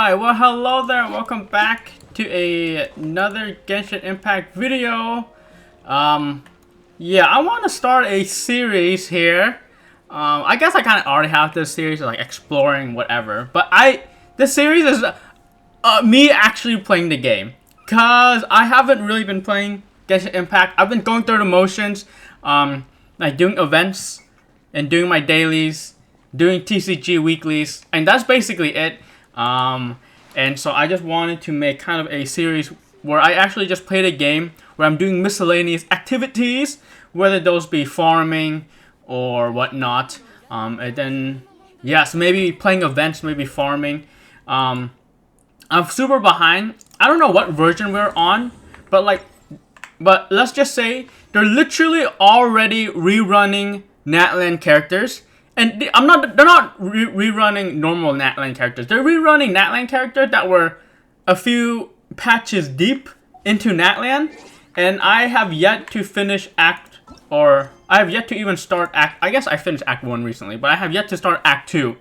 Alright, well hello there, welcome back to another Genshin Impact video. Yeah, I want to start a series here. I guess I kind of already have this series, like exploring whatever. But this series is me actually playing the game. Cause I haven't really been playing Genshin Impact. I've been going through the motions, like doing events and doing my dailies, doing TCG weeklies, and that's basically it. And so I just wanted to make kind of a series where I actually just play the game, where I'm doing miscellaneous activities, whether those be farming or whatnot. And then, yes, maybe playing events, maybe farming. I'm super behind. I don't know what version we're on, but let's just say they're literally already rerunning Natlan characters. And they're not rerunning normal Natlan characters. They're rerunning Natlan characters that were a few patches deep into Natlan. And I have yet to finish I have yet to even start I guess I finished Act 1 recently, but I have yet to start Act 2.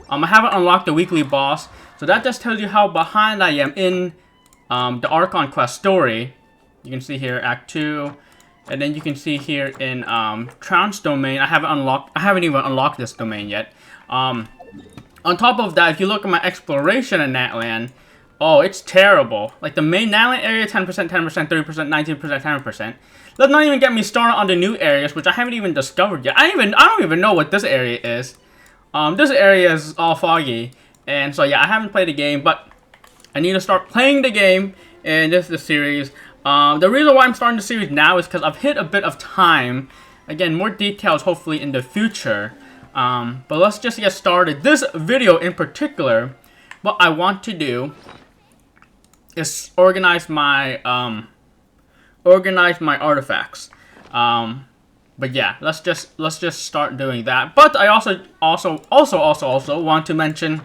I haven't unlocked the weekly boss. So that just tells you how behind I am in the Archon Quest story. You can see here Act 2. And then you can see here in Trance domain, I haven't even unlocked this domain yet. On top of that, if you look at my exploration in Natlan, oh, it's terrible. Like the main Natlan area, 10%, 10%, 30%, 19%, 10%. Let's not even get me started on the new areas, which I haven't even discovered yet. I don't even know what this area is. This area is all foggy. And so yeah, I haven't played the game, but I need to start playing the game, and this is the series. The reason why I'm starting the series now is because I've hit a bit of time. Again, more details hopefully in the future. But let's just get started. This video in particular, what I want to do is organize my artifacts. But yeah, let's just start doing that. But I also want to mention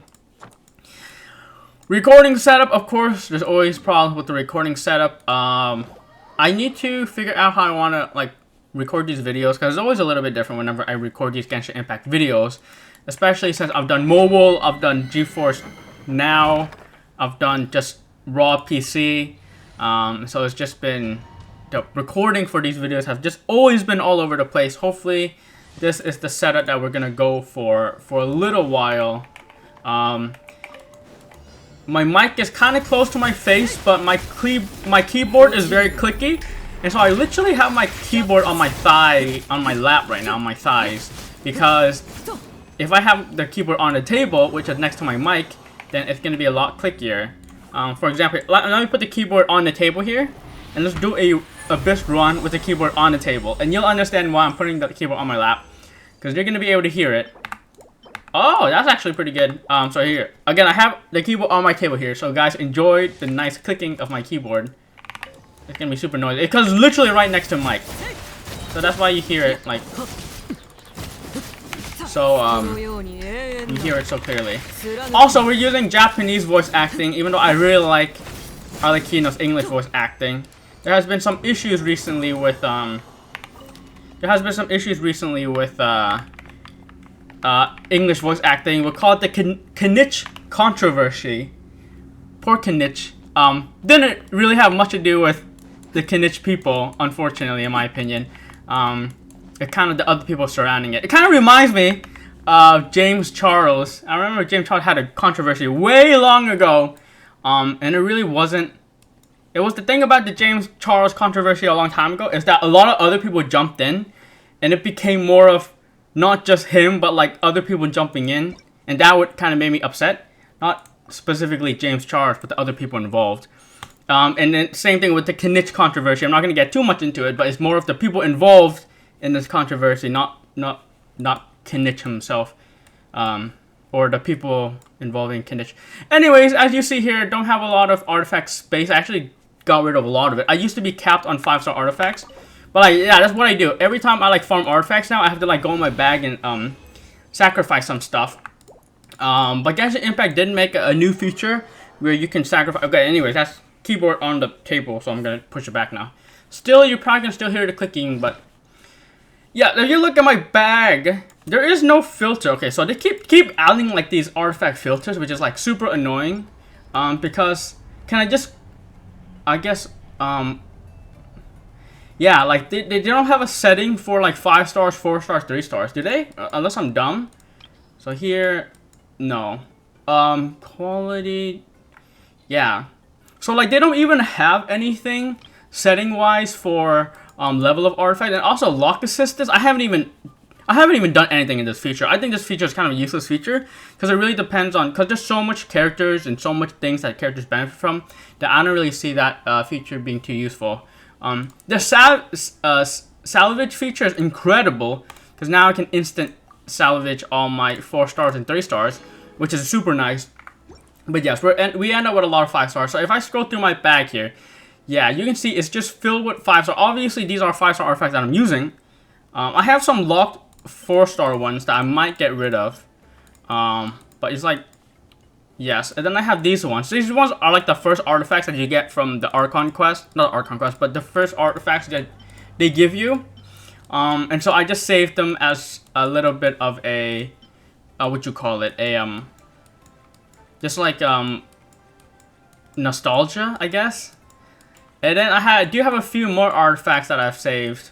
recording setup. Of course, there's always problems with the recording setup. I need to figure out how I want to record these videos, because it's always a little bit different whenever I record these Genshin Impact videos, especially since I've done mobile, I've done GeForce Now, I've done just raw PC. So it's just been the recording for these videos have just always been all over the place. Hopefully, this is the setup that we're gonna go for a little while. My mic is kind of close to my face, but my keyboard is very clicky, and so I literally have my keyboard on my lap right now, on my thighs, because if I have the keyboard on the table, which is next to my mic, then it's going to be a lot clickier. For example, let me put the keyboard on the table here, and let's do a Abyss run with the keyboard on the table, and you'll understand why I'm putting the keyboard on my lap, because you're going to be able to hear it. Oh, that's actually pretty good. So here, again, I have the keyboard on my table here. So guys, enjoy the nice clicking of my keyboard. It's gonna be super noisy. It comes literally right next to the mic. So that's why you hear it, you hear it so clearly. Also, we're using Japanese voice acting, even though I really like Arlecchino's English voice acting. There has been some issues recently with, English voice acting. We'll call it the Kinich controversy. Poor Kinich. Didn't really have much to do with the Kinich people, unfortunately, in my opinion. It kind of the other people surrounding it. It kind of reminds me of James Charles. I remember James Charles had a controversy way long ago, and it really wasn't. It was the thing about the James Charles controversy a long time ago, is that a lot of other people jumped in, and it became more of not just him, but other people jumping in, and that would kind of make me upset. Not specifically James Charles, but the other people involved. And then same thing with the Kinich controversy. I'm not going to get too much into it, but it's more of the people involved in this controversy, not Kinich himself, or the people involving Kinich. Anyways, as you see here, don't have a lot of artifact space. I actually got rid of a lot of it. I used to be capped on 5-star artifacts. But yeah, that's what I do. Every time I farm artifacts now, I have to go in my bag and sacrifice some stuff. But Genshin Impact did make a new feature where you can sacrifice. Okay, anyways, that's keyboard on the table, so I'm gonna push it back now. Still, you probably can still hear the clicking, but yeah, if you look at my bag, there is no filter. Okay, so they keep adding these artifact filters, which is super annoying. Because can I just, I guess, yeah, like they don't have a setting for like 5 stars, 4 stars, 3 stars, do they? Unless I'm dumb. So here, no. Quality, yeah. So like they don't even have anything setting wise for level of artifact, and also lock assistance. I haven't even done anything in this feature. I think this feature is kind of a useless feature because it really depends on, because there's so much characters and so much things that characters benefit from that I don't really see that feature being too useful. The salvage feature is incredible because now I can instant salvage all my 4 stars and 3 stars, which is super nice. But yes, we end up with a lot of 5 stars. So if I scroll through my bag here, yeah, you can see it's just filled with 5 stars. Obviously, these are 5-star artifacts that I'm using. I have some locked 4-star ones that I might get rid of. But it's like, yes. And then I have these ones. These ones are like the first artifacts that you get from the Archon quest. Not Archon quest, but the first artifacts that they give you. And so I just saved them as a little bit of a, what you call it, a, just like, nostalgia, I guess. And then I do have a few more artifacts that I've saved.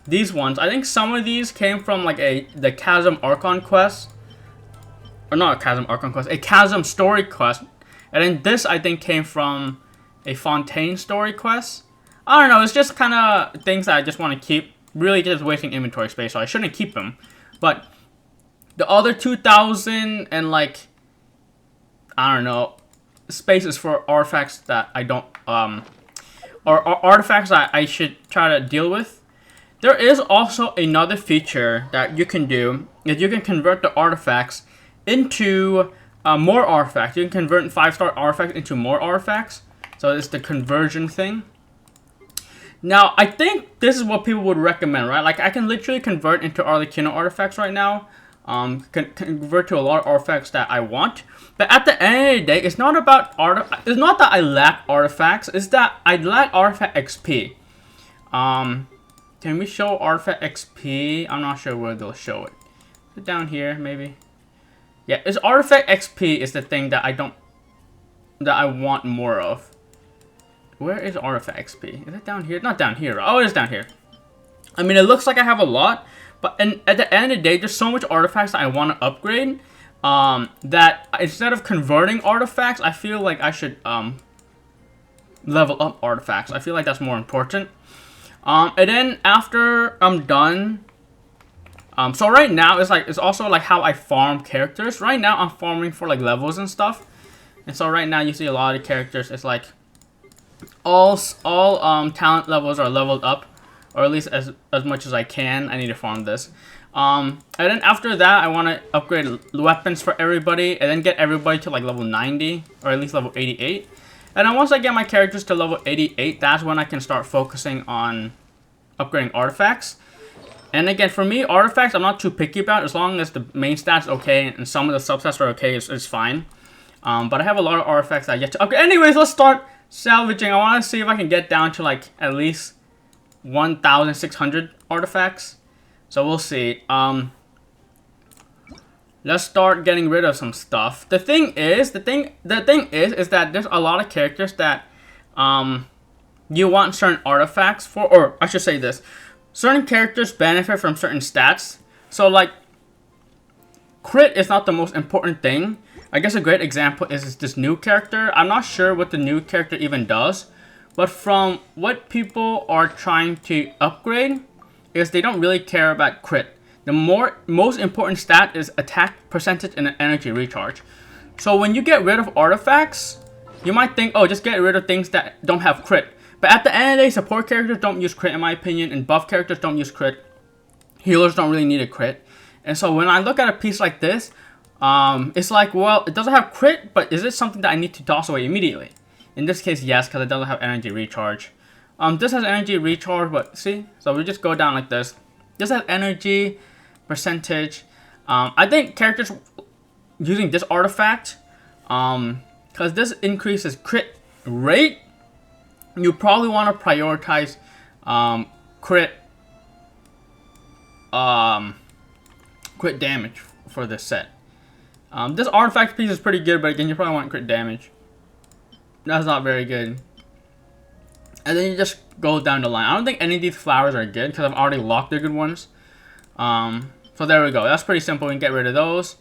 These ones, I think some of these came from like the Chasm Archon quest. Or not a Chasm Archon quest, a Chasm story quest. And then this, I think, came from a Fontaine story quest. I don't know, it's just kind of things that I just want to keep. Really just wasting inventory space, so I shouldn't keep them. But the other 2,000 and like, I don't know, spaces for artifacts that I don't, or artifacts that I should try to deal with. There is also another feature that you can do, is you can convert the artifacts into more artifacts. You can convert 5-star artifacts into more artifacts. So it's the conversion thing. Now, I think this is what people would recommend, right? Like, I can literally convert into Arlecchino artifacts right now. Convert to a lot of artifacts that I want. But at the end of the day, it's not about it's not that I lack artifacts. It's that I lack artifact XP. Can we show artifact XP? I'm not sure where they'll show it. Is it down here, maybe? Yeah, it's artifact XP is the thing that I want more of. Where is artifact XP? Is it down here? Not down here. Oh, it is down here. I mean, it looks like I have a lot, but at the end of the day, there's so much artifacts that I want to upgrade that instead of converting artifacts, I feel like I should level up artifacts. I feel like that's more important. And then after I'm done, so right now it's also like how I farm characters. Right now I'm farming for like levels and stuff, and so right now you see a lot of characters. It's like all talent levels are leveled up, or at least as much as I can. I need to farm this. And then after that, I want to upgrade weapons for everybody, and then get everybody to like level 90, or at least level 88. And then once I get my characters to level 88, that's when I can start focusing on upgrading artifacts. And again, for me, artifacts, I'm not too picky about. As long as the main stats okay, and some of the substats are okay, it's fine. But I have a lot of artifacts that I get to upgrade. Anyways, let's start salvaging. I want to see if I can get down to like at least 1,600 artifacts. So we'll see. Let's start getting rid of some stuff. The thing is that there's a lot of characters that you want certain artifacts for, or I should say this. Certain characters benefit from certain stats. So like crit is not the most important thing. I guess a great example is this new character. I'm not sure what the new character even does, but from what people are trying to upgrade is they don't really care about crit. The most important stat is attack percentage and energy recharge. So when you get rid of artifacts, you might think, oh, just get rid of things that don't have crit. But at the end of the day, support characters don't use crit in my opinion, and buff characters don't use crit. Healers don't really need a crit. And so when I look at a piece like this, it's like, well, it doesn't have crit, but is it something that I need to toss away immediately? In this case, yes, because it doesn't have energy recharge. This has energy recharge, but see? So we just go down like this. This has energy percentage. I think characters using this artifact, because this increases crit rate, you probably want to prioritize crit damage for this set. This artifact piece is pretty good, but again, you probably want crit damage. That's not very good. And then you just go down the line. I don't think any of these flowers are good because I've already locked the good ones. So there we go. That's pretty simple. We can get rid of those.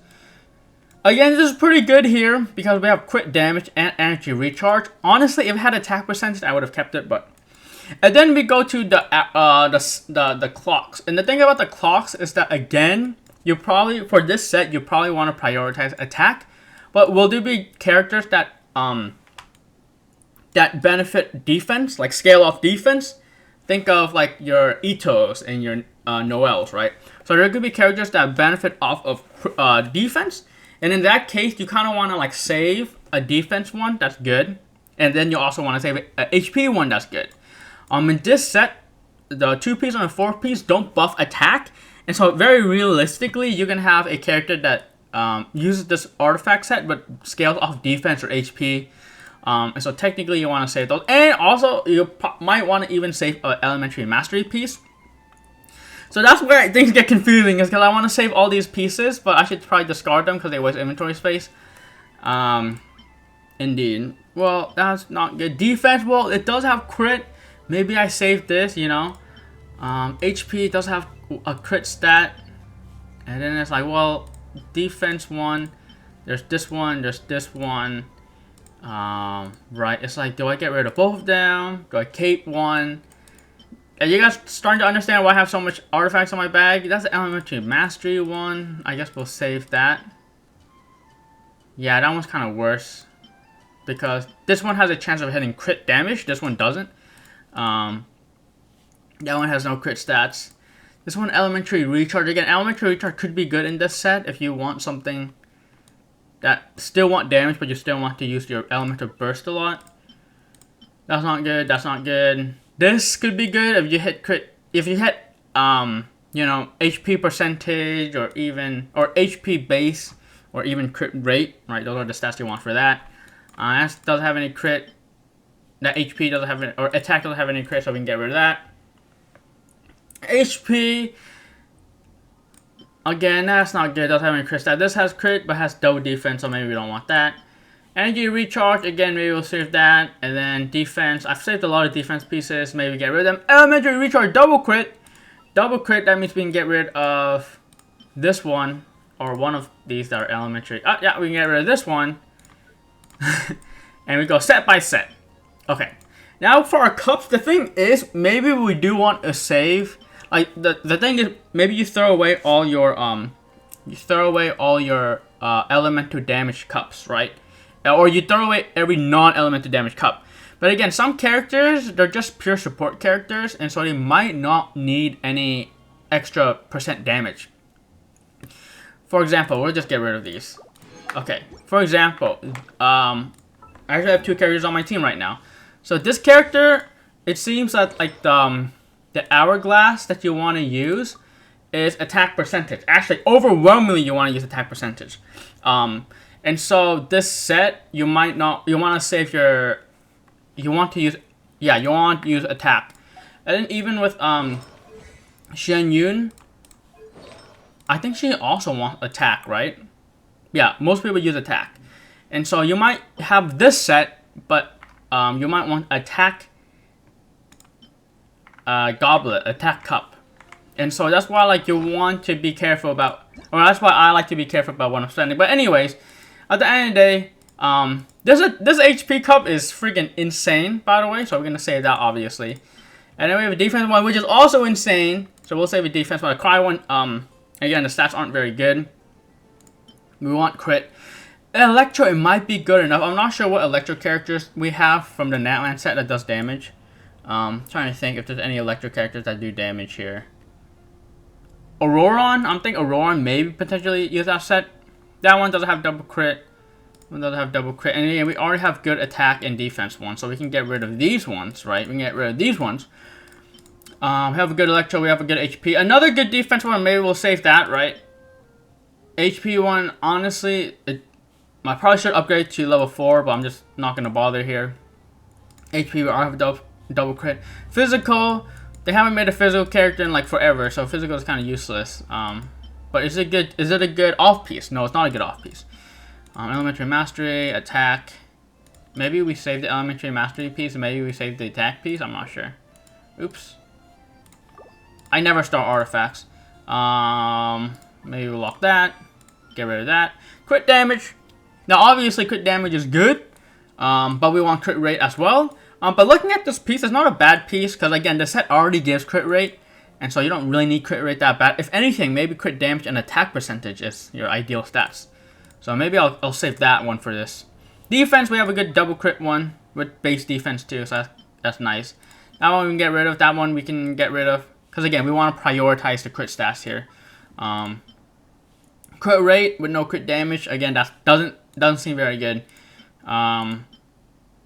Again, this is pretty good here because we have crit damage and energy recharge. Honestly, if it had attack percentage, I would have kept it, but... And then we go to the clocks. And the thing about the clocks is that, again, you probably, for this set, you probably want to prioritize attack. But will there be characters that that benefit defense, like scale off defense? Think of like your Itos and your Noels, right? So there could be characters that benefit off of defense. And in that case, you kind of want to like save a defense one that's good. And then you also want to save an HP one that's good. In this set, the 2-piece and the 4-piece don't buff attack. And so very realistically, you can have a character that uses this artifact set but scales off defense or HP. And so technically you want to save those. And also you might want to even save an elementary mastery piece. So that's where things get confusing, is because I want to save all these pieces, but I should probably discard them because they waste inventory space. Indeed. Well, that's not good. Defense, well, it does have crit. Maybe I save this, you know. HP does have a crit stat. And then it's like, well, defense one. There's this one. There's this one. Right. It's like, do I get rid of both of them? Do I cape one? Are you guys starting to understand why I have so much artifacts on my bag? That's the elementary mastery one. I guess we'll save that. Yeah, that one's kind of worse. Because this one has a chance of hitting crit damage. This one doesn't. That one has no crit stats. This one, elementary recharge. Again, elementary recharge could be good in this set if you want something that still want damage, but you still want to use your elemental burst a lot. That's not good. That's not good. This could be good if you hit crit. If you hit, you know, HP percentage or HP base or even crit rate. Right, those are the stats you want for that. That doesn't have any crit. That HP doesn't have any, or attack doesn't have any crit, so we can get rid of that. HP, again, that's not good. Doesn't have any crit stat. This has crit, but has double defense, so maybe we don't want that. Energy recharge, again, maybe we'll save that. And then defense, I've saved a lot of defense pieces. Maybe get rid of them. Elementary recharge, double crit. Double crit, that means we can get rid of this one, or one of these that are elementary. Yeah, we can get rid of this one. And we go set by set. Okay. Now for our cups, the thing is, maybe we do want to save. Like the thing is, maybe you throw away all your elemental damage cups, right? Or you throw away every non-elemental damage cup. But again, some characters, they're just pure support characters, and so they might not need any extra percent damage. For example, we'll just get rid of these. Okay. For example, I actually have 2 characters on my team right now. So this character, it seems that like the hourglass that you want to use is attack percentage. Actually, overwhelmingly, you want to use attack percentage. And so this set, you might not. You want to save your. You want to use. Yeah, you want to use attack. And then even with Shen Yun, I think she also wants attack, right? Yeah, most people use attack. And so you might have this set, but you might want attack goblet, attack cup. And so that's why like you want to be careful about, or that's why I like to be careful about what I'm spending. But anyways, at the end of the day, this HP cup is freaking insane, by the way. So we're gonna save that obviously. And then we have a defense one, which is also insane. So we'll save a defense one. A cry one, again, the stats aren't very good. We want crit. Electro, it might be good enough. I'm not sure what electro characters we have from the Natlan set that does damage. Trying to think if there's any electro characters that do damage here. Auroron, I'm thinking Auroron maybe potentially use that set. That one doesn't have double crit. One doesn't have double crit. And again, we already have good attack and defense ones, so we can get rid of these ones, right? We can get rid of these ones. We have a good electro, we have a good HP. Another good defense one, maybe we'll save that, right? HP one, honestly, I probably should upgrade to level 4, but I'm just not going to bother here. HP, we already have double crit. Physical, they haven't made a physical character in like forever, so physical is kind of useless. But is it a good off piece? No, it's not a good off piece. Elementary mastery, attack. Maybe we save the elementary mastery piece, and maybe we save the attack piece. I'm not sure. Oops. I never start artifacts. Maybe we'll lock that. Get rid of that. Crit damage. Now, obviously, crit damage is good, but we want crit rate as well. But looking at this piece, it's not a bad piece, because again, the set already gives crit rate, and so you don't really need crit rate that bad. If anything, maybe crit damage and attack percentage is your ideal stats. So maybe I'll save that one for this. Defense, we have a good double crit one with base defense too, so that's nice. That one we can get rid of. That one we can get rid of, because again, we want to prioritize the crit stats here. Crit rate with no crit damage, again, that doesn't seem very good.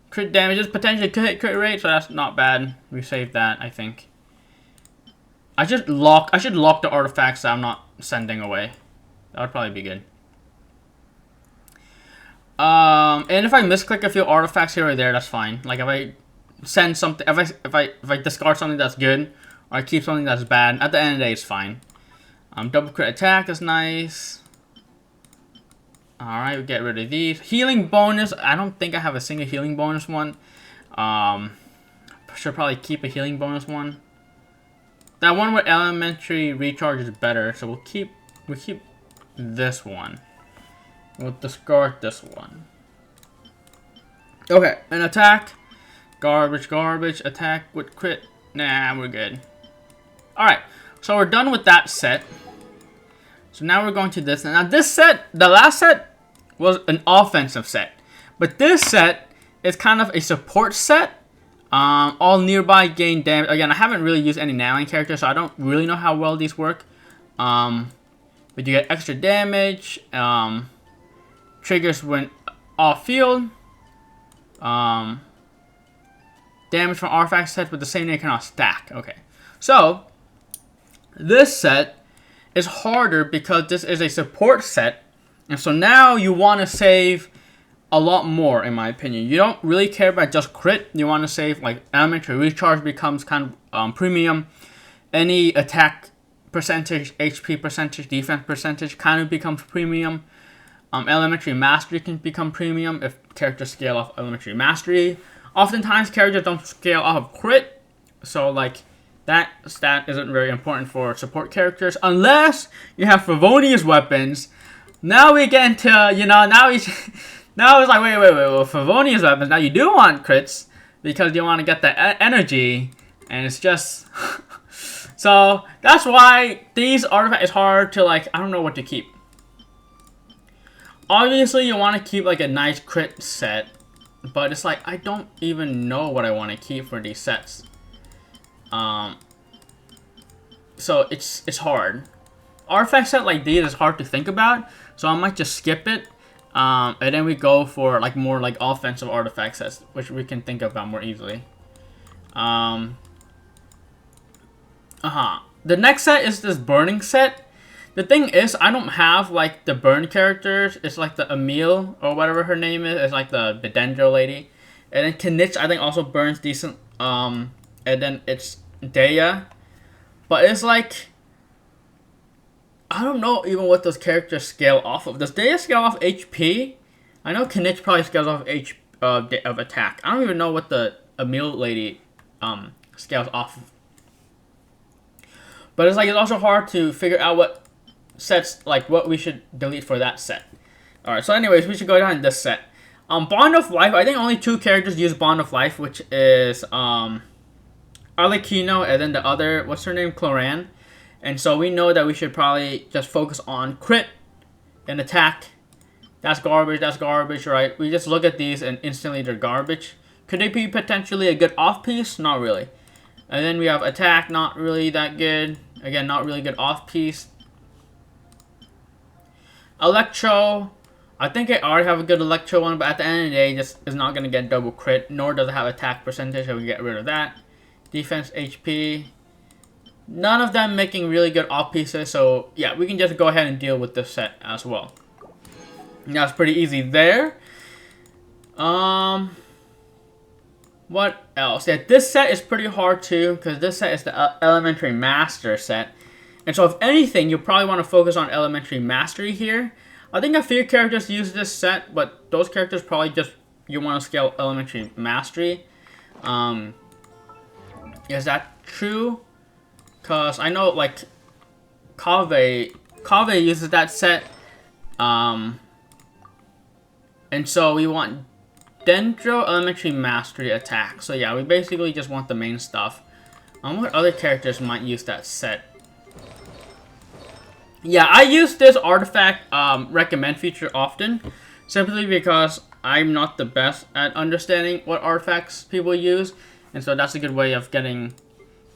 Crit damage is potentially could hit crit rate, so that's not bad. We saved that, I think. I should lock the artifacts that I'm not sending away. That would probably be good. And if I misclick a few artifacts here or there, that's fine. Like if I send something, if I discard something that's good, or I keep something that's bad, at the end of the day, it's fine. Double crit attack is nice. Alright, we get rid of these. Healing bonus, I don't think I have a single healing bonus one. Should probably keep a healing bonus one. That one with elementary recharge is better, so we'll keep this one. We'll discard this one. Okay, an attack. Garbage, garbage. Attack with crit. Nah, we're good. Alright, so we're done with that set. So now we're going to this. Now this set, the last set was an offensive set. But this set is kind of a support set. All nearby gain damage. Again, I haven't really used any nailing characters, so I don't really know how well these work. But you get extra damage. Triggers when off field. Damage from artifact sets with the same name cannot stack. Okay. So, this set is harder because this is a support set. And so now you want to save a lot more, in my opinion. You don't really care about just crit. You want to save, like, elementary recharge becomes kind of premium. Any attack percentage, HP percentage, defense percentage kind of becomes premium. Elementary mastery can become premium if characters scale off elementary mastery. Oftentimes, characters don't scale off of crit. So, like, that stat isn't very important for support characters unless you have Favonius weapons. Now we get into, now it's like, wait, well, Favonius weapons, now you do want crits because you want to get the energy, and it's just, so that's why these artifacts is hard to, like, I don't know what to keep. Obviously, you want to keep, like, a nice crit set, but it's like, I don't even know what I want to keep for these sets. So it's hard. Artifact set like these is hard to think about, so I might just skip it. And then we go for like more like offensive artifact sets, which we can think about more easily. The next set is this burning set. The thing is, I don't have like the burn characters. It's like the Emil or whatever her name is. It's like the Dendro lady. And then Kinich I think also burns decent. And then it's Daya. But it's like, I don't know even what those characters scale off of. Does Daya scale off HP? I know Kinich probably scales off of attack. I don't even know what the Emil lady scales off of. But it's like, it's also hard to figure out what sets, like what we should delete for that set. Alright, so anyways, we should go down this set. Bond of Life, I think only 2 characters use Bond of Life, which is Arlecchino and then the other, what's her name, Cloran. And so we know that we should probably just focus on crit and attack. That's garbage, right? We just look at these and instantly they're garbage. Could they be potentially a good off-piece? Not really. And then we have attack, not really that good. Again, not really good off-piece. Electro, I think I already have a good Electro one, but at the end of the day, this is not going to get double crit, nor does it have attack percentage, so we get rid of that. Defense, HP. None of them making really good off pieces, so yeah, we can just go ahead and deal with this set as well. And that's pretty easy there. What else? Yeah, this set is pretty hard too, because this set is the Elementary Master set. And so if anything, you'll probably want to focus on Elementary Mastery here. I think a few characters use this set, but those characters probably just you want to scale elementary mastery. Is that true? Cause I know like Kaveh uses that set. And so we want Dendro elementary mastery attack. So yeah, we basically just want the main stuff. What other characters might use that set? Yeah, I use this artifact recommend feature often, simply because I'm not the best at understanding what artifacts people use, and so that's a good way of getting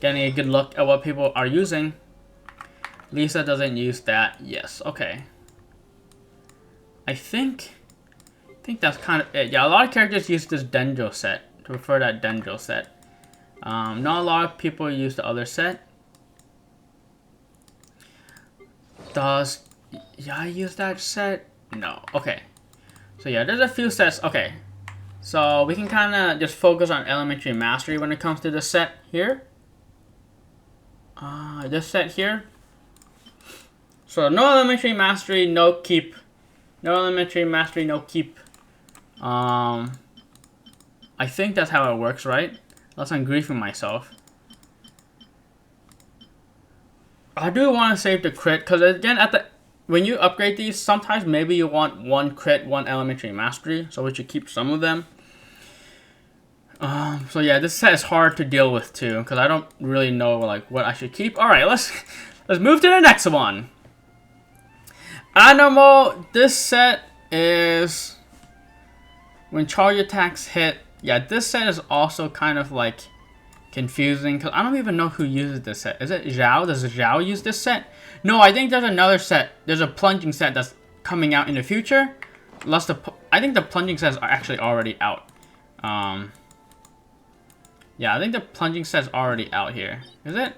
a good look at what people are using. Lisa doesn't use that. Yes, okay. I think that's kind of it. Yeah, a lot of characters use this Dendro set to prefer that Dendro set. Not a lot of people use the other set. Does I use that set? No. Okay. So yeah, there's a few sets. Okay. So we can kind of just focus on elementary mastery when it comes to this set here. This set here. So no elementary mastery, no keep. No elementary mastery, no keep. I think that's how it works, right? Unless I'm griefing myself. I do want to save the crit, because again, when you upgrade these, sometimes maybe you want one crit, one elementary mastery, so we should keep some of them. So yeah, this set is hard to deal with too, because I don't really know like what I should keep. All right, let's move to the next one. Animal. This set is when charge attacks hit. Yeah, this set is also kind of like confusing, because I don't even know who uses this set. Is it Zhao? Does Zhao use this set? No, I think there's another set. There's a plunging set that's coming out in the future. I think the plunging sets are actually already out. Yeah, I think the plunging set's already out here. Is it?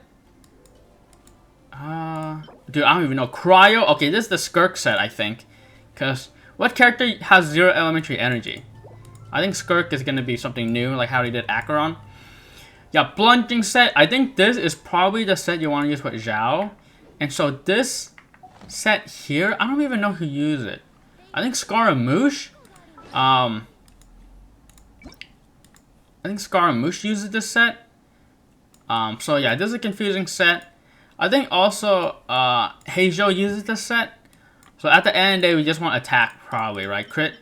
Dude, I don't even know. Cryo? Okay, this is the Skirk set, I think. Because what character has 0 elementary energy? I think Skirk is going to be something new, like how he did Acheron. Yeah, plunging set. I think this is probably the set you want to use with Zhao. And so this set here, I don't even know who uses it. I think Scaramouche. I think Scaramouche uses this set. So yeah, this is a confusing set. I think also Heijo uses this set. So at the end of the day, we just want attack probably, right? Crit.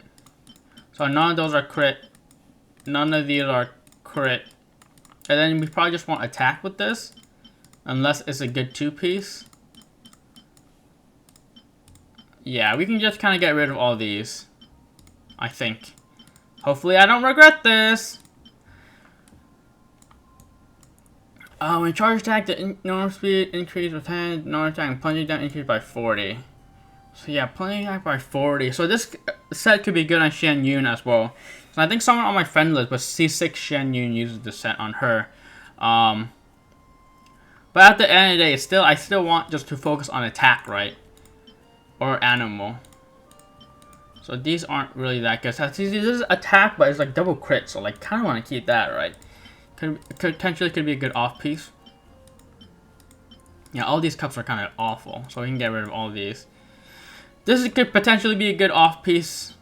So none of those are crit. None of these are crit. And then we probably just want attack with this. Unless it's a good 2-piece. Yeah, we can just kind of get rid of all these. I think. Hopefully I don't regret this. When charge attack, the normal speed increase with 10, normal attack and plunging down increase by 40. So yeah, plunging attack by 40. So this set could be good on Xian Yun as well. So I think someone on my friend list, but C6 Xian Yun uses this set on her. But at the end of the day, I still want just to focus on attack, right? Or animal. So these aren't really that good. So this is attack, but it's like double crit. So like, kind of want to keep that, right? Potentially could be a good off piece. Yeah, all these cups are kind of awful, so we can get rid of all these. This could potentially be a good off piece.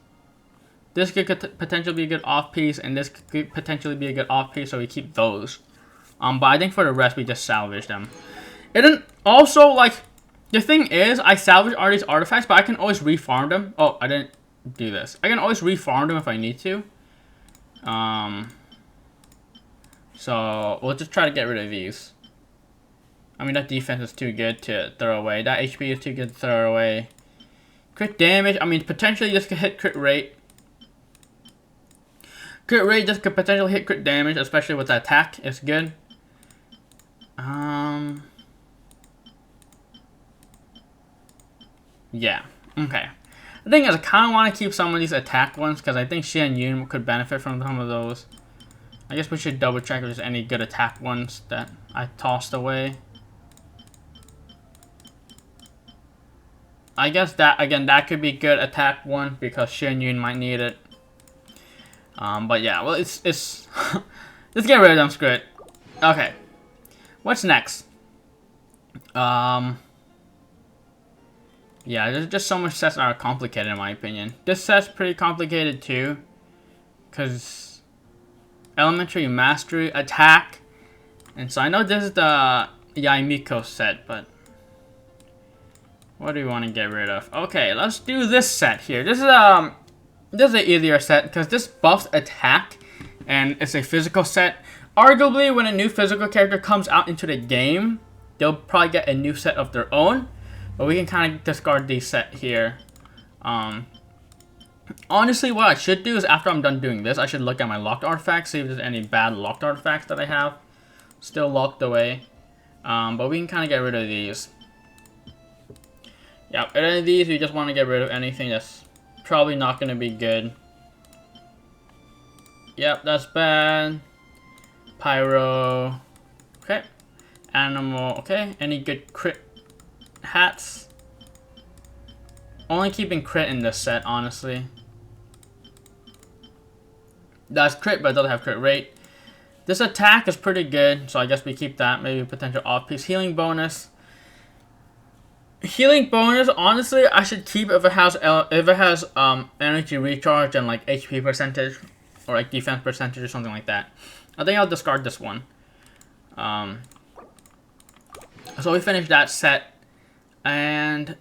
This could potentially be a good off piece, and this could potentially be a good off piece, so we keep those. But I think for the rest, we just salvage them. And then also, like, the thing is, I salvage all these artifacts, but I can always refarm them. Oh, I didn't do this. I can always refarm them if I need to. So we'll just try to get rid of these. I mean, that defense is too good to throw away. That HP is too good to throw away. Crit damage, I mean, potentially this could hit crit rate. Crit rate just could potentially hit crit damage, especially with the attack. It's good. Yeah, okay. The thing is, I kind of want to keep some of these attack ones, because I think Xian Yun could benefit from some of those. I guess we should double check if there's any good attack ones that I tossed away. I guess that, again, that could be good attack one, because Xian Yun might need it. But yeah, well, it's let's get rid of them, screw it. Okay. What's next? Yeah, there's just so much sets that are complicated in my opinion. This set's pretty complicated too, because elementary mastery, attack, and so I know this is the Yaimiko set, but what do we want to get rid of? Okay, let's do this set here. This is an easier set because this buffs attack, and it's a physical set. Arguably, when a new physical character comes out into the game, they'll probably get a new set of their own. But we can kind of discard these set here. Honestly, what I should do is after I'm done doing this, I should look at my locked artifacts, see if there's any bad locked artifacts that I have still locked away. But we can kind of get rid of these. Yeah, any of these, we just want to get rid of anything that's probably not going to be good. Yep, that's bad. Pyro. Okay. Animal. Okay. Any good crit hats? Only keeping crit in this set, honestly. That's crit, but it doesn't have crit rate. This attack is pretty good, so I guess we keep that. Maybe potential off-piece. Healing bonus. Healing bonus, honestly, I should keep if it has energy recharge and like HP percentage or like defense percentage or something like that. I think I'll discard this one. So we finished that set, and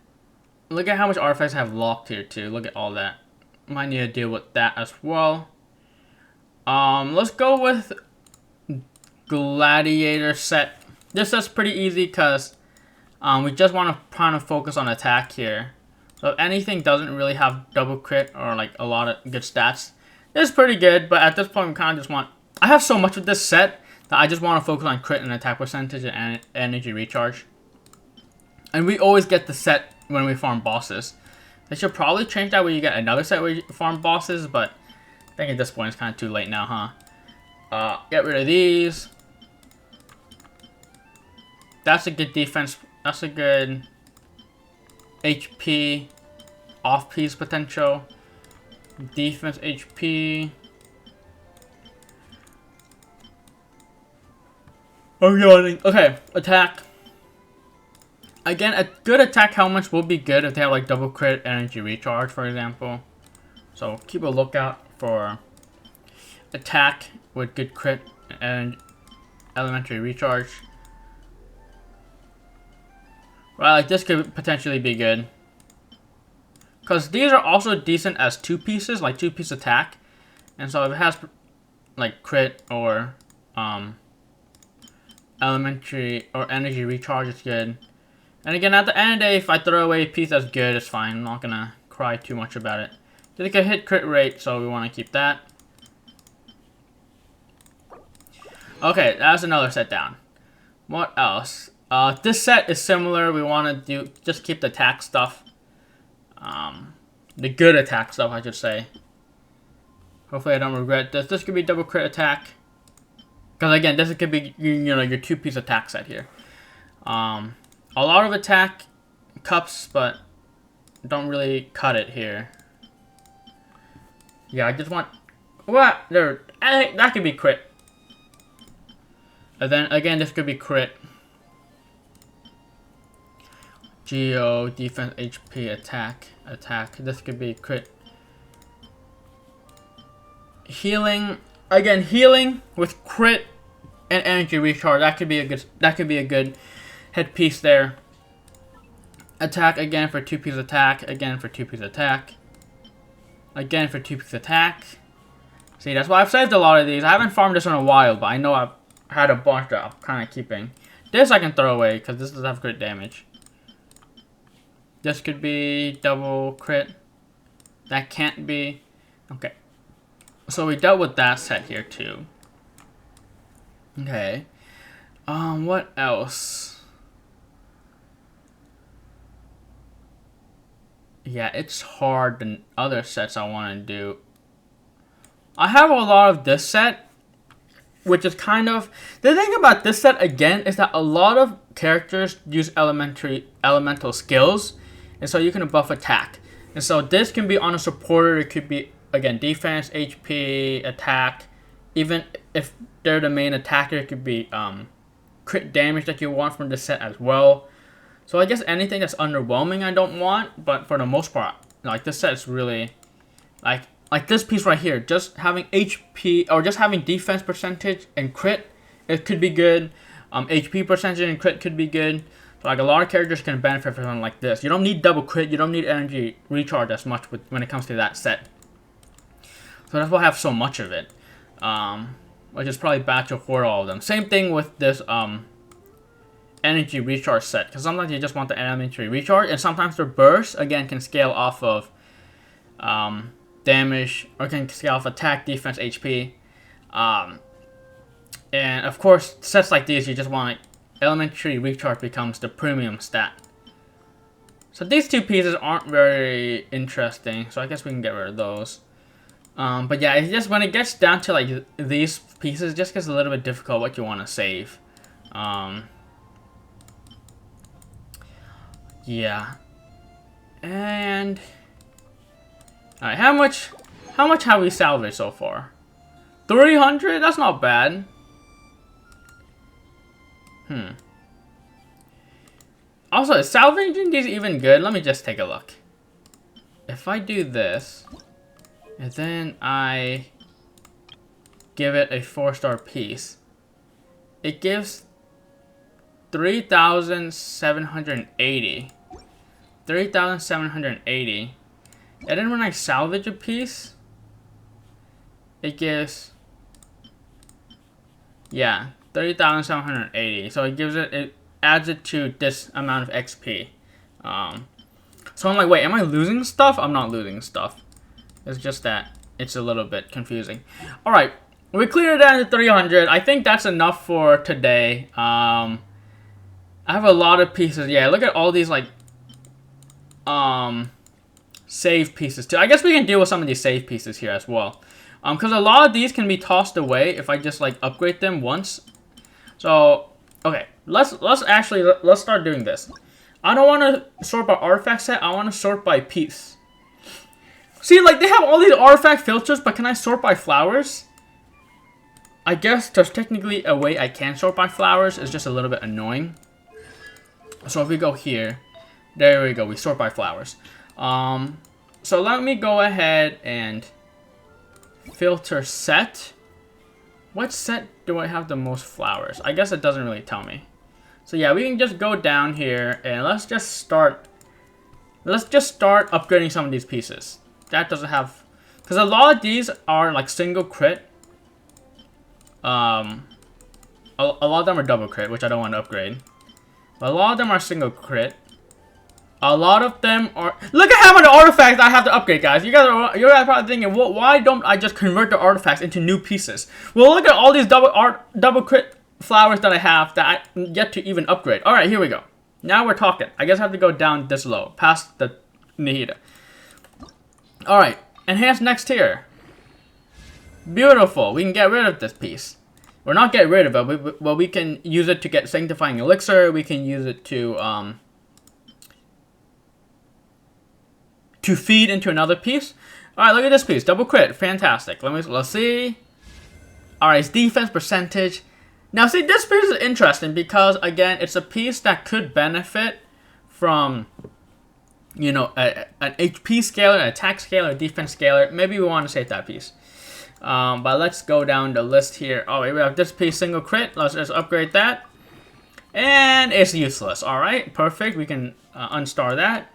look at how much artifacts I have locked here too. Look at all that. Might need to deal with that as well. Let's go with Gladiator set. This set's pretty easy because we just want to kind of focus on attack here. So if anything doesn't really have double crit or like a lot of good stats, it's pretty good. But at this point, we kind of just want. I have so much of this set that I just want to focus on crit and attack percentage and energy recharge. And we always get the set when we farm bosses. They should probably change that where you get another set where you farm bosses, but I think at this point it's kind of too late now, huh? Get rid of these. That's a good defense. That's a good HP off-piece potential. Defense HP. Oh, yawning. Okay, attack. Again, a good attack helmets will be good if they have like double crit energy recharge, for example. So keep a lookout for attack with good crit and elementary recharge. Right, like this could potentially be good. Because these are also decent as two pieces, like two-piece attack. And so if it has like crit or elementary or energy recharge, it's good. And again, at the end of the day, if I throw away a piece that's good, it's fine. I'm not gonna cry too much about it. It can hit crit rate, so we want to keep that. Okay, that's another set down. What else? This set is similar. We want to just keep the attack stuff. The good attack stuff, I should say. Hopefully I don't regret this. This could be double crit attack. Because again, this could be your two-piece attack set here. A lot of attack cups, but don't really cut it here. Yeah, I just want what there. That could be crit. And then again, this could be crit. Geo, defense, HP, attack. This could be crit. Healing. Again, healing with crit and energy recharge. That could be a good headpiece there. Attack again for two-piece attack. Again for two-piece attack. Again for two-piece attack. See, that's why I've saved a lot of these. I haven't farmed this in a while, but I know I've had a bunch that I'm kind of keeping. This I can throw away because this does have crit damage. This could be double crit. That can't be. Okay. So we dealt with that set here too. Okay. What else? Yeah, it's hard than other sets I want to do. I have a lot of this set, which is kind of... The thing about this set, again, is that a lot of characters use elemental skills, and so you can buff attack. And so this can be on a supporter, it could be, again, defense, HP, attack. Even if they're the main attacker, it could be crit damage that you want from the set as well. So I guess anything that's underwhelming I don't want, but for the most part, like this set is really, like this piece right here, just having HP, or just having defense percentage and crit, it could be good. HP percentage and crit could be good. So like a lot of characters can benefit from something like this. You don't need double crit, you don't need energy recharge as much when it comes to that set. So that's why I have so much of it. Which is probably bad to hoard all of them. Same thing with this energy recharge set, because sometimes you just want the elementary recharge, and sometimes their burst again can scale off of damage, or can scale off attack, defense, HP. And of course, sets like these, you just want elementary recharge becomes the premium stat. So these two pieces aren't very interesting, so I guess we can get rid of those. But yeah, it's just when it gets down to like these pieces, it just gets a little bit difficult what you want to save. Yeah. And alright, how much have we salvaged so far? 300? That's not bad. Also, is salvaging these even good? Let me just take a look. If I do this, and then I give it a 4-star piece, it gives 3,780. 3,780. And then when I salvage a piece, it gives, yeah, 3,780. So it gives it adds it to this amount of XP. So I'm like, wait, am I losing stuff? I'm not losing stuff. It's just that it's a little bit confusing. Alright, we cleared it down to 300. I think that's enough for today. I have a lot of pieces. Yeah, look at all these, like, save pieces too. I guess we can deal with some of these save pieces here as well. Because a lot of these can be tossed away if I just, like, upgrade them once. So, okay, let's start doing this. I don't want to sort by artifact set. I want to sort by piece. See, like, they have all these artifact filters, but can I sort by flowers? I guess there's technically a way I can sort by flowers. It's just a little bit annoying. So if we go here, there we go. We sort by flowers. So let me go ahead and filter set. What set do I have the most flowers? I guess it doesn't really tell me. So yeah, we can just go down here and let's just start upgrading some of these pieces. That doesn't have, because a lot of these are like single crit. A lot of them are double crit, which I don't want to upgrade. But a lot of them are single crit. A lot of them are. Look at how many artifacts I have to upgrade, guys. You're guys probably thinking, well, why don't I just convert the artifacts into new pieces? Well, look at all these double crit flowers that I have that I yet to even upgrade. All right, here we go. Now we're talking. I guess I have to go down this low, past the Nihida. All right, enhance next tier. Beautiful. We can get rid of this piece. We're not get rid of it, but we can use it to get sanctifying elixir. We can use it to feed into another piece. All right, look at this piece, double crit, fantastic. Let's see. All right, it's defense percentage. Now, see, this piece is interesting because again, it's a piece that could benefit from, you know, an HP scaler, an attack scaler, a defense scaler. Maybe we want to save that piece. But let's go down the list here. Oh, we have this piece, single crit. Let's just upgrade that. And it's useless. All right, perfect. We can unstar that.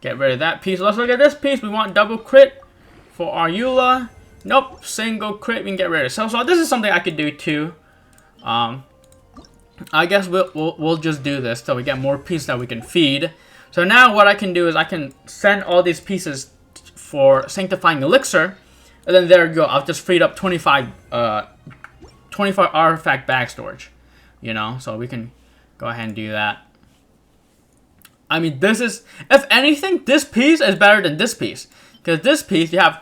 Get rid of that piece. Let's look at this piece. We want double crit for our Eula. Nope, single crit. We can get rid of it. So this is something I could do too. I guess we'll just do this till we get more pieces that we can feed. So now what I can do is I can send all these pieces for sanctifying elixir. And then there you go. I've just freed up 25 artifact bag storage. You know, so we can go ahead and do that. I mean, this is, if anything, this piece is better than this piece. Because this piece, you have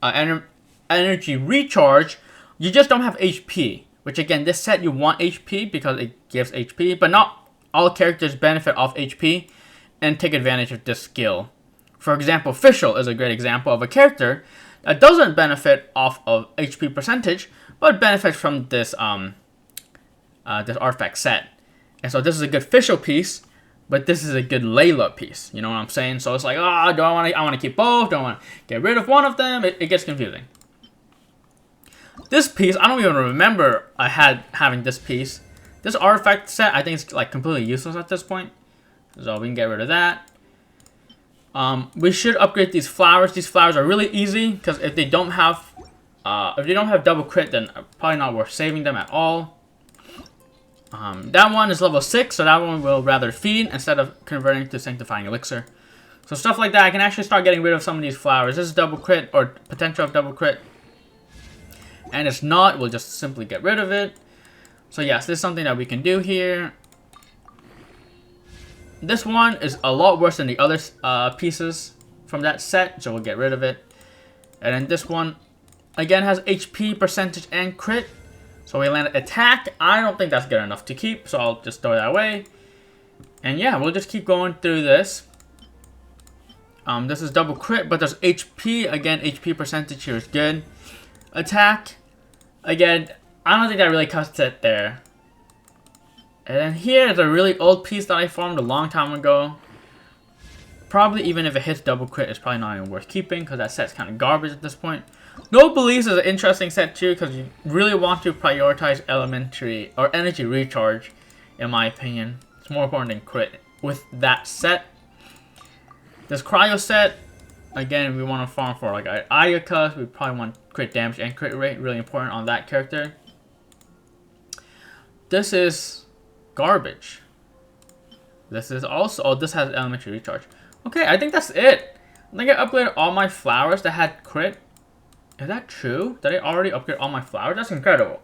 energy recharge. You just don't have HP. Which again, this set you want HP because it gives HP. But not all characters benefit off HP and take advantage of this skill. For example, Fischl is a great example of a character that doesn't benefit off of HP percentage, but benefits from this this artifact set. And so this is a good Fischl piece but this is a good Layla piece. You know what I'm saying? So it's like, ah, do I want to keep both? Do I want to get rid of one of them? It gets confusing. This piece, I don't even remember having this piece. This artifact set, I think it's like completely useless at this point. So we can get rid of that. We should upgrade these flowers. These flowers are really easy because if they don't have double crit, then probably not worth saving them at all. That one is level 6, so that one will rather feed instead of converting to sanctifying elixir. So stuff like that, I can actually start getting rid of some of these flowers. This is double crit or potential of double crit, and it's not. We'll just simply get rid of it. So yes, this is something that we can do here. This one is a lot worse than the other pieces from that set, so we'll get rid of it. And then this one, again, has HP percentage and crit. So we land attack. I don't think that's good enough to keep, so I'll just throw that away. And yeah, we'll just keep going through this. This is double crit, but there's HP. Again, HP percentage here is good. Attack. Again, I don't think that really cuts it there. And then here is a really old piece that I farmed a long time ago. Probably even if it hits double crit, it's probably not even worth keeping because that set's kind of garbage at this point. No Beliefs is an interesting set too because you really want to prioritize elementary or energy recharge, in my opinion. It's more important than crit with that set. This cryo set, again, we want to farm for like Ayaka. We probably want crit damage and crit rate, really important on that character. This is garbage. This is also, oh, this has elementary recharge. Okay, I think that's it. I think I upgraded all my flowers that had crit. Is that true? Did I already upgrade all my flowers? That's incredible.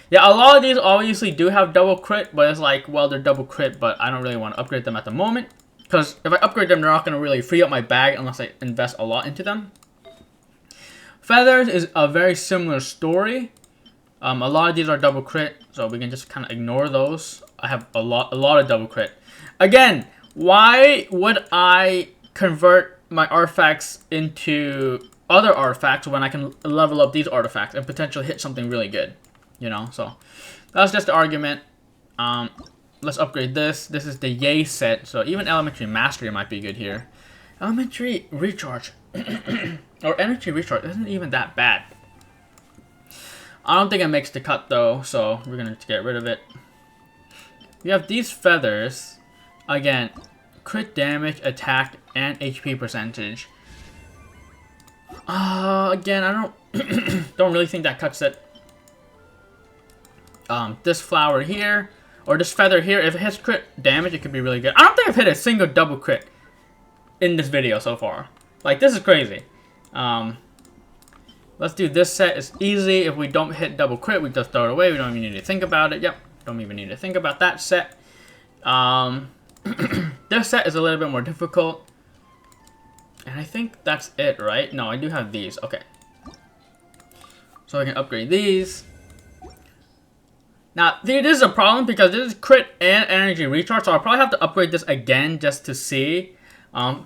Yeah, a lot of these obviously do have double crit, but it's like, well, they're double crit, but I don't really want to upgrade them at the moment. Because if I upgrade them, they're not going to really free up my bag unless I invest a lot into them. Feathers is a very similar story. A lot of these are double crit, so we can just kind of ignore those. I have a lot of double crit. Again, why would I convert my artifacts into other artifacts when I can level up these artifacts and potentially hit something really good? You know, so that's just the argument. Let's upgrade this. This is the Yay set, so even Elementary Mastery might be good here. Elementary Recharge or Energy Recharge isn't even that bad. I don't think it makes the cut though, so we're gonna get rid of it. We have these feathers. Again, crit damage, attack, and HP percentage. Again, I don't really think that cuts it. This flower here, or this feather here, if it hits crit damage, it could be really good. I don't think I've hit a single double crit in this video so far. Like, this is crazy. Let's do this set. It's easy. If we don't hit double crit, we just throw it away. We don't even need to think about it. Yep, don't even need to think about that set. This set is a little bit more difficult. And I think that's it, right? No, I do have these. Okay. So I can upgrade these. Now, this is a problem because this is crit and energy recharge, so I'll probably have to upgrade this again just to see.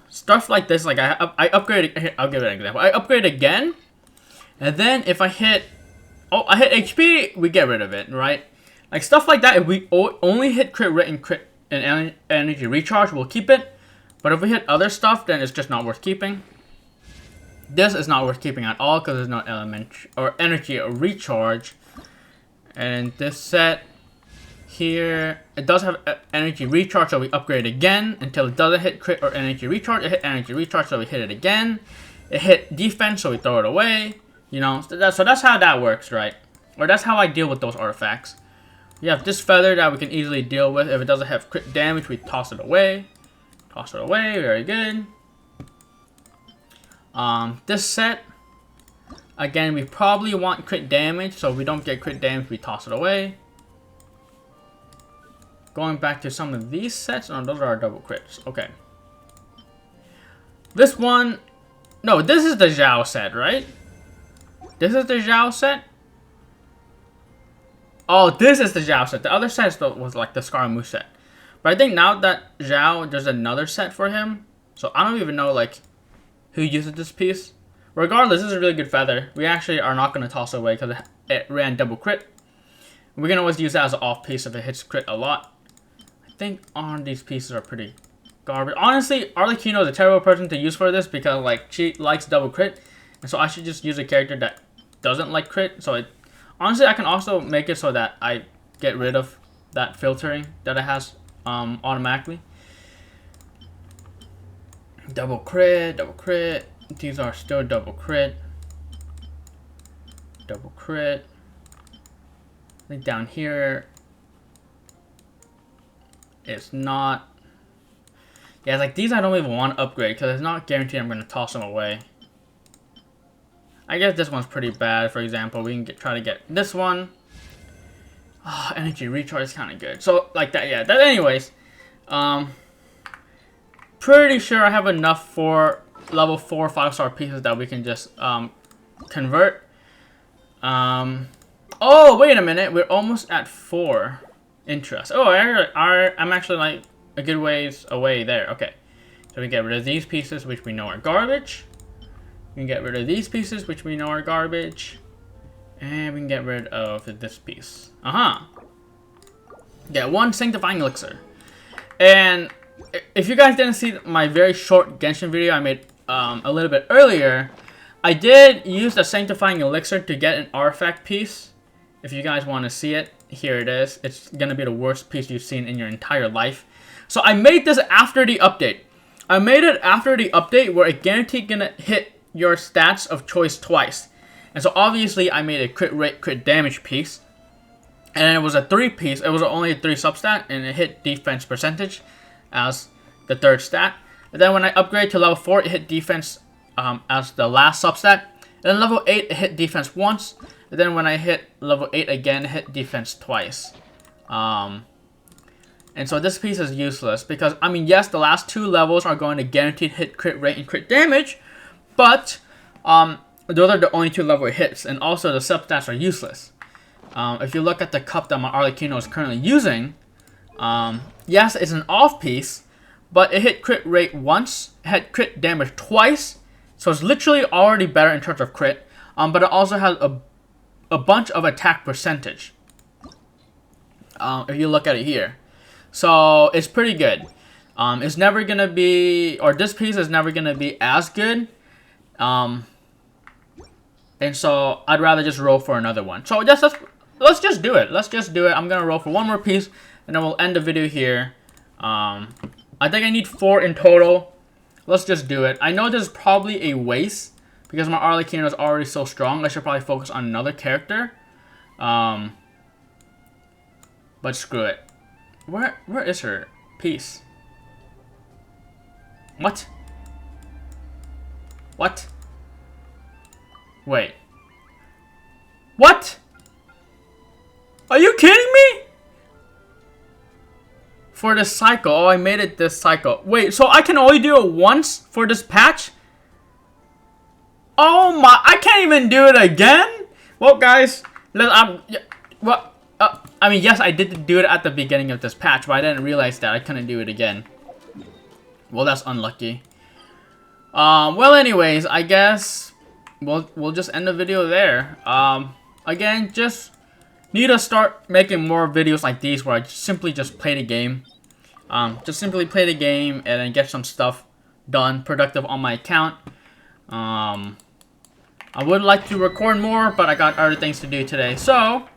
Stuff like this, like I upgraded. Here, I'll give it an example. I upgrade again, and then if I hit, I hit HP, we get rid of it, right? Like stuff like that. If we only hit crit rate and crit and energy recharge, we'll keep it. But if we hit other stuff, then it's just not worth keeping. This is not worth keeping at all because there's no element or energy or recharge. And this set here, it does have energy recharge, so we upgrade again until it doesn't hit crit or energy recharge. It hit energy recharge, so we hit it again. It hit defense, so we throw it away. You know, so that's how that works, right? Or that's how I deal with those artifacts. We have this feather that we can easily deal with. If it doesn't have crit damage, we toss it away. Toss it away, very good. This set, again, we probably want crit damage, so if we don't get crit damage, we toss it away. Going back to some of these sets, no, those are our double crits, okay. This one, no, this is the Zhao set, right? This is the Zhao set? Oh, this is the Zhao set. The other set was like the Scaramouche set. But I think now that Zhao, there's another set for him. So I don't even know, like, who uses this piece. Regardless, this is a really good feather. We actually are not going to toss it away because it ran double crit. We can always use that as an off piece if it hits crit a lot. I think all these pieces are pretty garbage. Honestly, Arlecchino is a terrible person to use for this because like she likes double crit, and so I should just use a character that doesn't like crit. So honestly, I can also make it so that I get rid of that filtering that it has automatically. Double crit, double crit. These are still double crit. Double crit. I think down here it's not. Yeah, like these I don't even want to upgrade because it's not guaranteed I'm going to toss them away. I guess this one's pretty bad. For example, we can try to get this one. Oh, energy recharge is kind of good. So like that, yeah. That anyways. Pretty sure I have enough for level 4 5-star pieces that we can just convert. Oh, wait a minute. We're almost at 4 interest. Oh, I'm actually like a good ways away there. Okay. So we get rid of these pieces, which we know are garbage. We can get rid of these pieces, which we know are garbage. And we can get rid of this piece. Get 1 sanctifying elixir. And if you guys didn't see my very short Genshin video I made a little bit earlier, I did use the sanctifying elixir to get an artifact piece. If you guys want to see it, here it is. It's gonna be the worst piece you've seen in your entire life. So I made this after the update. I made it after the update where it guaranteed gonna hit your stats of choice twice. And so obviously I made a crit rate, crit damage piece. And it was a 3 piece. It was only a 3 substat and it hit defense percentage as the 3rd stat. And then when I upgrade to level 4, it hit defense as the last substat. And then level 8, it hit defense once. And then when I hit level 8 again, it hit defense twice. And so this piece is useless because, I mean, yes, the last 2 levels are going to guaranteed hit crit rate and crit damage, but those are the only 2 level hits, and also the substats are useless. If you look at the cup that my Arlecchino is currently using, yes, it's an off piece, but it hit crit rate once, it hit crit damage twice, so it's literally already better in terms of crit, but it also has a bunch of attack percentage. If you look at it here. So it's pretty good. It's never gonna be, or this piece is never gonna be as good. And so I'd rather just roll for another one. So let's just do it. Let's just do it. I'm gonna roll for 1 more piece, and then we'll end the video here. I think I need 4 in total. Let's just do it. I know this is probably a waste because my Arlecchino is already so strong. I should probably focus on another character. But screw it. Where is her piece? What? What? Wait. What? Are you kidding me? For this cycle. Oh, I made it this cycle. Wait, so I can only do it once for this patch? Oh my, I can't even do it again? Well, guys, I mean, yes, I did do it at the beginning of this patch, but I didn't realize that I couldn't do it again. Well, that's unlucky. Well, anyways, I guess we'll just end the video there. Again, just need to start making more videos like these where I simply just play the game. Just simply play the game and then get some stuff done, productive on my account. I would like to record more, but I got other things to do today. So,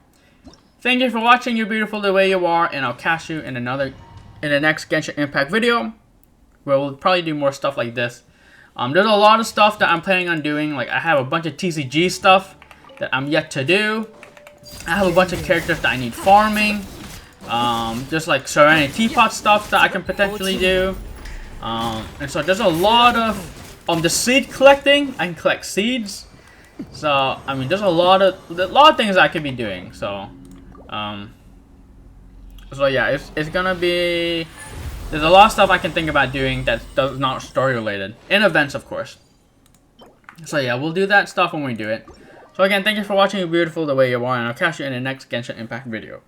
thank you for watching. You're beautiful the way you are, and I'll catch you in the next Genshin Impact video, where we'll probably do more stuff like this. There's a lot of stuff that I'm planning on doing. Like, I have a bunch of TCG stuff that I'm yet to do. I have a bunch of characters that I need farming. Just like Serenity Teapot stuff that I can potentially do. And so there's a lot of the seed collecting. I can collect seeds. So I mean, there's a lot of things I could be doing. So yeah, it's gonna be. There's a lot of stuff I can think about doing that's not story related. In events, of course. So yeah, we'll do that stuff when we do it. So again, thank you for watching. You're beautiful the way you are, and I'll catch you in the next Genshin Impact video.